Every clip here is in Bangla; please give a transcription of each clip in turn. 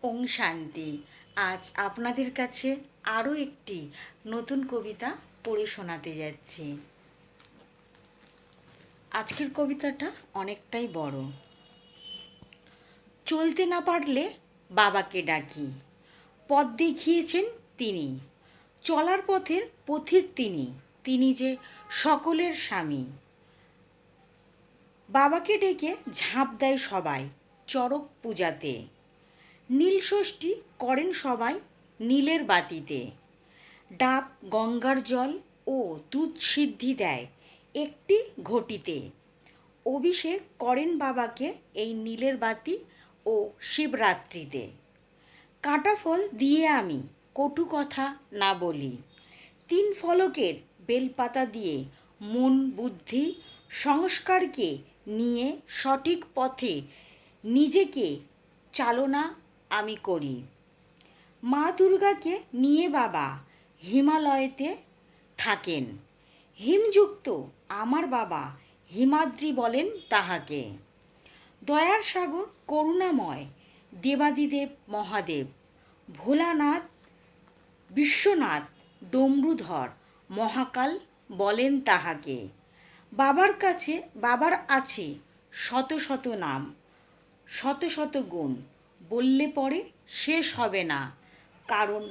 ওং শান্তি। আজ আপনাদের কাছে আরও একটি নতুন কবিতা পড়ে শোনাতে যাচ্ছি। আজকের কবিতাটা অনেকটাই বড়। চলতে না পারলে বাবাকে ডাকি, পথ দেখিয়েছেন তিনি, চলার পথের পথিক তিনি, তিনি যে সকলের স্বামী। বাবাকে ডেকে ঝাঁপ দেয় সবাই চড়ক পূজাতে, নীল ষষ্ঠী করেন সবাই নীলের বাতিতে। ডাব গঙ্গার জল ও দুধ সিদ্ধি দেয় একটি ঘটিতে, অভিষেক করেন বাবাকে এই নীলের বাতি ও শিবরাত্রিতে। কাঁটা ফল দিয়ে আমি কটু কথা না বলি, তিন ফলকের বেলপাতা দিয়ে মন বুদ্ধি সংস্কারকে নিয়ে সঠিক পথে নিজেকে চালনা আমি করি। মা দুর্গাকে নিয়ে বাবা হিমালয়েতে থাকেন, হিমযুক্ত আমার বাবা হিমাদ্রি বলেন তাহাকে। দয়ার সাগর করুণাময় দেবাদিদেব মহাদেব, ভোলানাথ বিশ্বনাথ ডমরুধর মহাকাল বলেন তাহাকে। বাবার কাছে বাবার আছে শত শত নাম, শত শত গুণ, বললে পরে শেষ হবে না, কারণ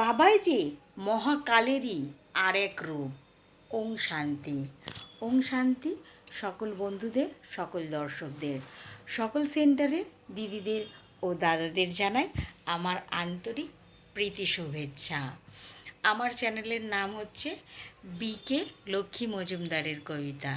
বাবাই যে মহাকালেরই আর এক রূপ। ওং শান্তি। ওং শান্তি সকল বন্ধুদের, সকল দর্শকদের, সকল সেন্টারের দিদিদের ও দাদাদের জানাই আমার আন্তরিক প্রীতি শুভেচ্ছা। আমার চ্যানেলের নাম হচ্ছে বিকে লক্ষ্মী মজুমদারের কবিতা।